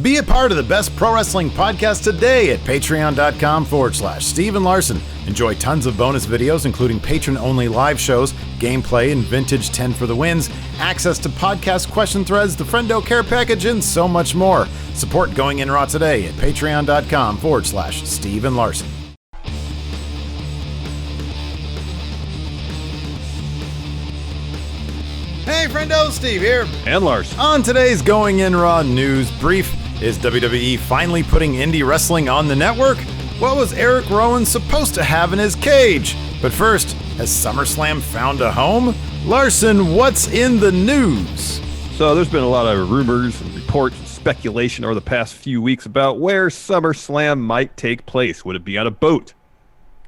Be a part of the best pro wrestling podcast today at patreon.com/Steve and Larson. Enjoy tons of bonus videos, including patron-only live shows, gameplay, and vintage 10 for the wins, access to podcast question threads, the Friendo Care Package, and so much more. Support Going In Raw today at patreon.com/Steve and Larson. Hey, Friendo, Steve here. And Larson. On today's Going In Raw news brief, is WWE finally putting indie wrestling on the network? What was Erick Rowan supposed to have in his cage? But first, has SummerSlam found a home? Larson, what's in the news? So there's been a lot of rumors and reports and speculation over the past few weeks about where SummerSlam might take place. Would it be on a boat?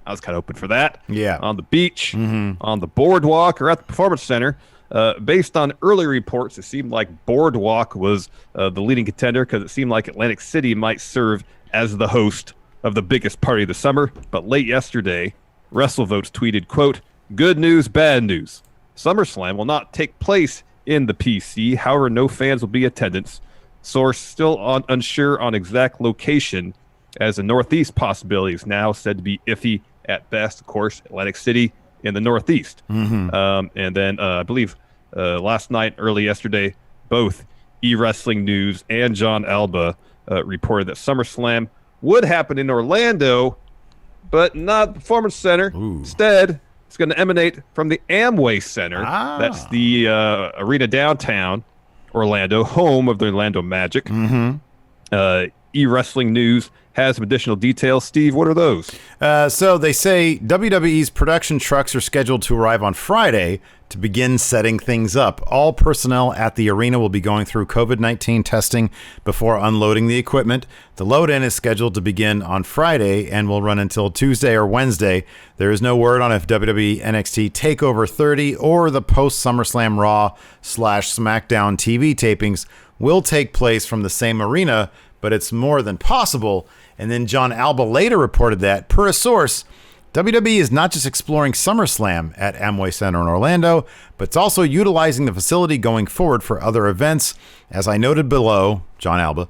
I was kind of hoping for that. Yeah. On the beach, on the boardwalk, or at the Performance Center. Based on early reports, it seemed like Boardwalk was the leading contender because it seemed like Atlantic City might serve as the host of the biggest party of the summer. But late yesterday, WrestleVotes tweeted, quote, "Good news, bad news. SummerSlam will not take place in the PC. However, no fans will be in attendance. Source still unsure on exact location, as the Northeast possibility is now said to be iffy at best. Of course, Atlantic City in the Northeast." And then I believe last night, early yesterday, both eWrestling News and John Alba reported that SummerSlam would happen in Orlando, but not the Performance Center. Instead, it's going to emanate from the Amway Center. That's the arena downtown Orlando, home of the Orlando Magic. eWrestling News has some additional details. Steve, what are those? So they say WWE's production trucks are scheduled to arrive on Friday to begin setting things up. All personnel at the arena will be going through COVID-19 testing before unloading the equipment. The load-in is scheduled to begin on Friday and will run until Tuesday or Wednesday. There is no word on if WWE NXT TakeOver 30 or the post-SummerSlam Raw/SmackDown TV tapings will take place from the same arena, but it's more than possible. And then John Alba later reported that, per a source, WWE is not just exploring SummerSlam at Amway Center in Orlando, but it's also utilizing the facility going forward for other events. As I noted below, John Alba,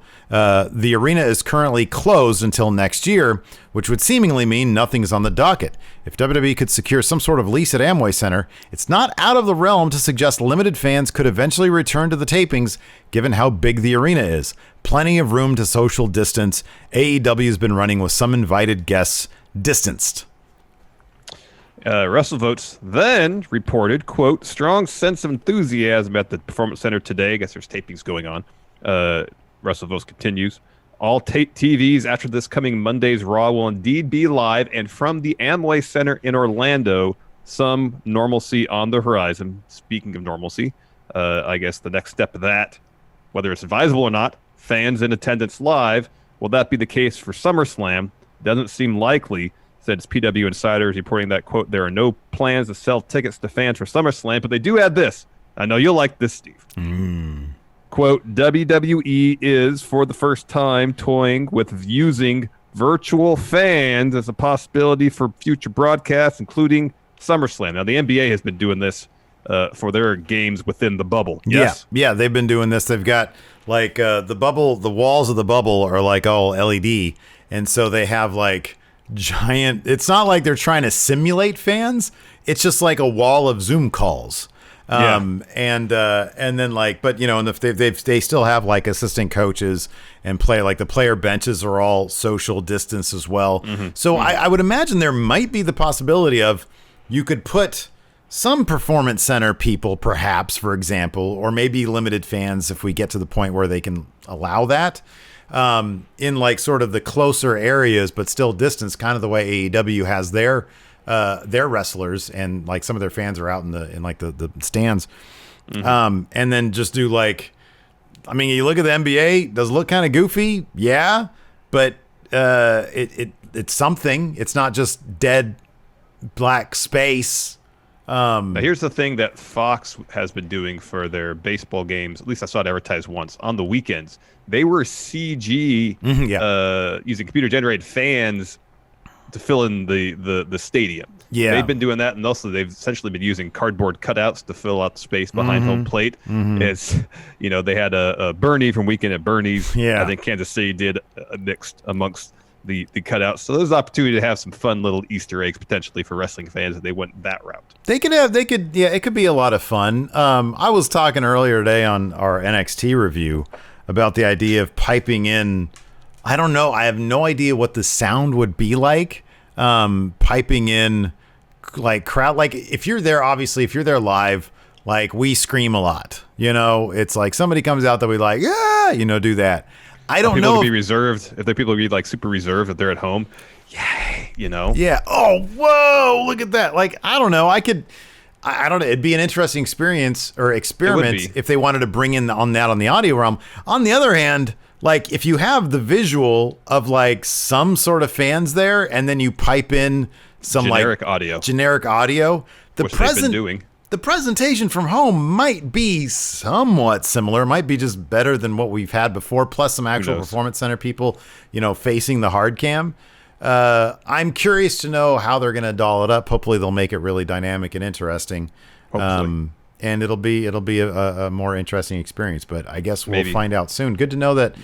the arena is currently closed until next year, which would seemingly mean nothing is on the docket. If WWE could secure some sort of lease at Amway Center, it's not out of the realm to suggest limited fans could eventually return to the tapings, given how big the arena is. Plenty of room to social distance. AEW has been running with some invited guests distanced. WrestleVotes then reported, quote, "Strong sense of enthusiasm at the Performance Center today." I guess there's tapings going on. WrestleVotes continues. "All TVs after this coming Monday's Raw will indeed be live, and from the Amway Center in Orlando, some normalcy on the horizon." Speaking of normalcy, I guess the next step of that, whether it's advisable or not, fans in attendance live. Will that be the case for SummerSlam? Doesn't seem likely, said PW Insiders, reporting that, quote, "There are no plans to sell tickets to fans for SummerSlam, but they do add this." I know you'll like this, Steve. Quote, "WWE is, for the first time, toying with using virtual fans as a possibility for future broadcasts, including SummerSlam." Now, the NBA has been doing this for their games within the bubble. Yes? Yeah, they've been doing this. They've got, like, the bubble, the walls of the bubble are, like, all LED, and so they have, like, giant, it's not like they're trying to simulate fans, it's just like a wall of Zoom calls. And then, like, but you know, and if they still have like assistant coaches and play, like the player benches are all social distance as well. So I would imagine there might be the possibility of you could put some Performance Center people, perhaps, for example, or maybe limited fans if we get to the point where they can allow that, in like sort of the closer areas, but still distance, kind of the way AEW has their wrestlers, and like some of their fans are out in the stands. And then just do like, I mean, you look at the NBA, does it look kind of goofy? Yeah, but it's something. It's not just dead black space. Now here's the thing that Fox has been doing for their baseball games. At least I saw it advertised once on the weekends. They were CG using computer-generated fans to fill in the stadium. Yeah. They've been doing that, and also they've essentially been using cardboard cutouts to fill out the space behind home plate. It's, they had a Bernie from Weekend at Bernie's. Yeah. I think Kansas City did mixed amongst the cutouts. So there's an opportunity to have some fun little Easter eggs potentially for wrestling fans if they went that route. It could be a lot of fun. I was talking earlier today on our NXT review about the idea of piping in. I don't know. I have no idea what the sound would be like. Piping in like crowd, like if you're there, obviously, if you're there live, like we scream a lot, it's like somebody comes out that we like, yeah, do that. I don't know. People be reserved. If the people be like super reserved, if they're at home, yay, Yeah. Oh, whoa, look at that. Like, I don't know. I don't know. It'd be an interesting experience or experiment if they wanted to bring in on the audio realm. On the other hand, like if you have the visual of like some sort of fans there, and then you pipe in some generic audio, which they've been doing. The presentation from home might be somewhat similar. Might be just better than what we've had before. Plus some actual performance center people, facing the hard cam. I'm curious to know how they're going to doll it up. Hopefully they'll make it really dynamic and interesting. And it'll be a more interesting experience, but I guess we'll find out soon. Good to know that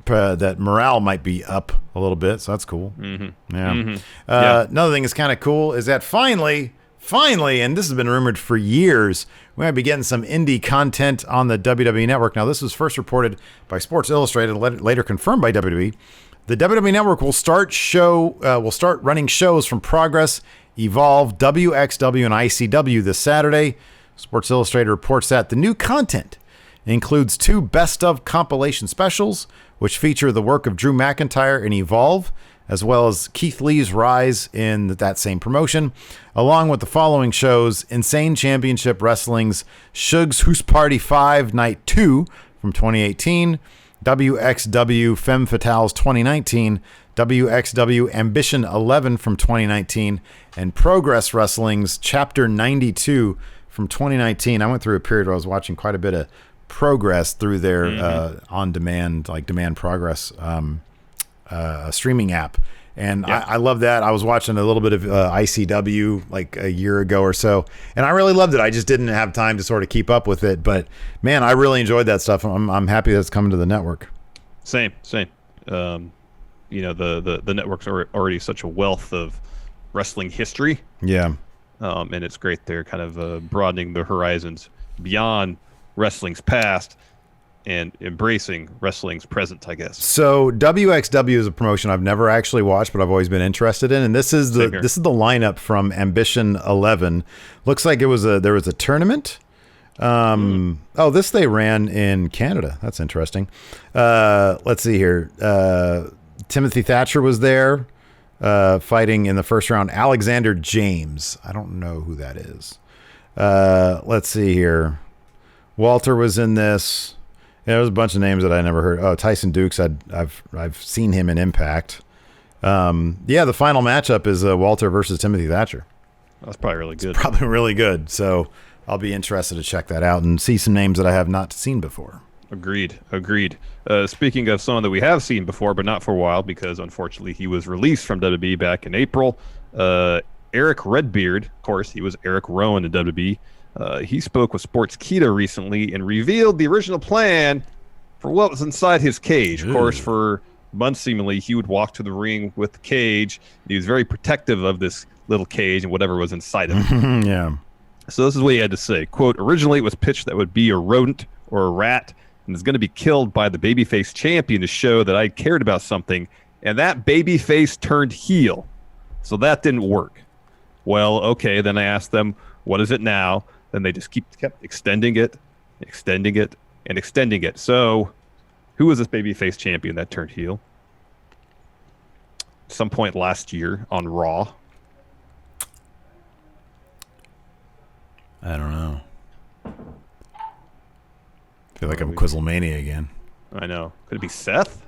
that morale might be up a little bit, so that's cool. Another thing that's kind of cool is that finally, and this has been rumored for years, we might be getting some indie content on the WWE Network. Now, this was first reported by Sports Illustrated, later confirmed by WWE. The WWE Network will start running shows from Progress, Evolve, WXW, and ICW this Saturday. Sports Illustrated reports that the new content includes 2 best-of compilation specials, which feature the work of Drew McIntyre in Evolve, as well as Keith Lee's rise in that same promotion, along with the following shows: Insane Championship Wrestling's Shug's Hoose Party 5 Night 2 from 2018, WXW Femme Fatales 2019, WXW Ambition 11 from 2019, and Progress Wrestling's Chapter 92 from 2019. I went through a period where I was watching quite a bit of Progress through their on-demand, like Demand Progress streaming app. And I love that. I was watching a little bit of ICW like a year ago or so, and I really loved it. I just didn't have time to sort of keep up with it. But, man, I really enjoyed that stuff. I'm happy that it's coming to the network. Same. The network's already such a wealth of wrestling history. Yeah. And it's great they're kind of broadening the horizons beyond wrestling's past and embracing wrestling's present, I guess. So WXW is a promotion I've never actually watched, but I've always been interested in. And this is the lineup from Ambition 11. Looks like there was a tournament. This they ran in Canada. That's interesting. Let's see here. Timothy Thatcher was there. Fighting in the first round, Alexander James. I don't know who that is. Let's see here. Walter was in this. Yeah, there's a bunch of names that I never heard. Oh, Tyson Dukes. I've seen him in Impact. The final matchup is Walter versus Timothy Thatcher. That's probably really good. It's probably really good. So I'll be interested to check that out and see some names that I have not seen before. Agreed. Speaking of someone that we have seen before, but not for a while, because unfortunately he was released from WWE back in April. Eric Redbeard, of course, he was Erick Rowan in WWE. He spoke with Sportskeeda recently and revealed the original plan for what was inside his cage. Of course, for months seemingly, he would walk to the ring with the cage. He was very protective of this little cage and whatever was inside of it. Yeah. So this is what he had to say. Quote, originally it was pitched that would be a rodent or a rat and is going to be killed by the babyface champion to show that I cared about something, and that babyface turned heel. So that didn't work. Well, okay, then I asked them, what is it now? Then they just kept extending it. So who was this babyface champion that turned heel? At some point last year on Raw. I don't know. I feel like I'm Quizzlemania again. I know. Could it be Seth?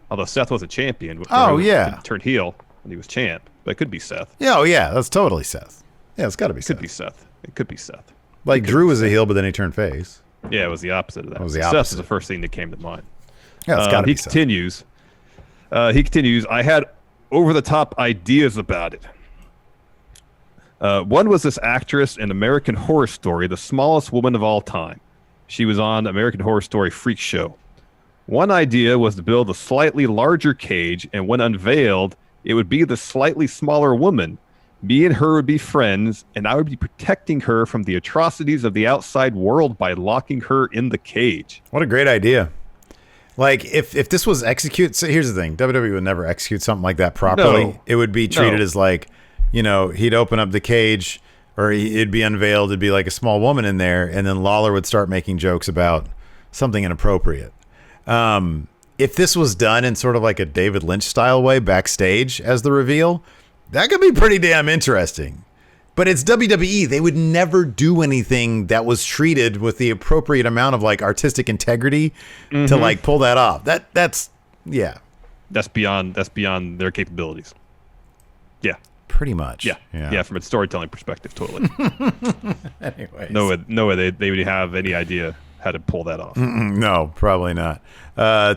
Although Seth was a champion. Oh, yeah. Turned heel when he was champ. But it could be Seth. Yeah, that's totally Seth. Yeah, it's got to be Seth. It could be Seth. Like Drew was a heel, but then he turned face. Yeah, it was the opposite of that. It was the opposite. Seth is the first thing that came to mind. Yeah, it's got to be Seth. He continues. I had over-the-top ideas about it. One was this actress in American Horror Story, the smallest woman of all time. She was on American Horror Story Freak Show. One idea was to build a slightly larger cage, and when unveiled, it would be the slightly smaller woman. Me and her would be friends, and I would be protecting her from the atrocities of the outside world by locking her in the cage. What a great idea. Like, if this was executed, so here's the thing, WWE would never execute something like that properly. No. It would be treated as like, you know, he'd open up the cage, or it'd be unveiled, it'd be like a small woman in there, and then Lawler would start making jokes about something inappropriate. If this was done in sort of like a David Lynch style way backstage as the reveal, that could be pretty damn interesting. But it's WWE. They would never do anything that was treated with the appropriate amount of like artistic integrity to like pull that off. That's beyond their capabilities. Yeah. Pretty much. Yeah, from a storytelling perspective, totally. Anyways. No way they would have any idea how to pull that off. No, probably not.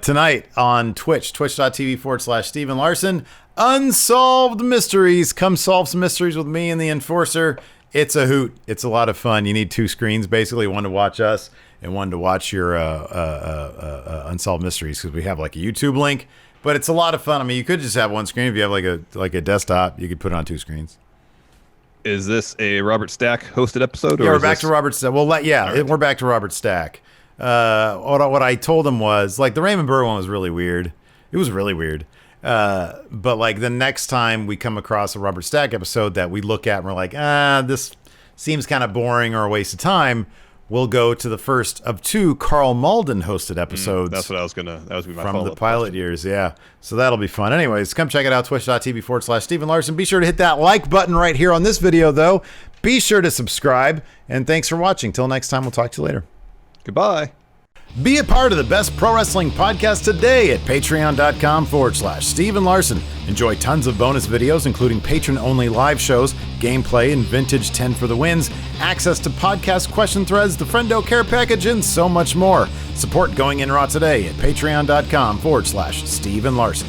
Tonight on Twitch, twitch.tv/Steve and Larson, Unsolved Mysteries. Come solve some mysteries with me and the Enforcer. It's a hoot. It's a lot of fun. You need two screens, basically, one to watch us and one to watch your Unsolved Mysteries, because we have like a YouTube link. But it's a lot of fun. I mean, you could just have one screen. If you have like a desktop, you could put it on two screens. Is this a Robert Stack hosted episode? Yeah, we're back to Robert Stack. Well, we're back to Robert Stack. What I told him was, like, the Raymond Burr one was really weird. It was really weird. But like the next time we come across a Robert Stack episode that we look at and we're like, this seems kind of boring or a waste of time, we'll go to the first of two Carl Malden hosted episodes. That was my from the pilot years. Yeah. So that'll be fun. Anyways, come check it out. Twitch.tv/Steve and Larson. Be sure to hit that like button right here on this video, though. Be sure to subscribe. And thanks for watching. Till next time, we'll talk to you later. Goodbye. Be a part of the best pro wrestling podcast today at patreon.com/Steve and Larson. Enjoy tons of bonus videos, including patron-only live shows, gameplay, and vintage 10 for the wins, access to podcast question threads, the Friendo Care Package, and so much more. Support Going In Raw today at patreon.com/Steve and Larson.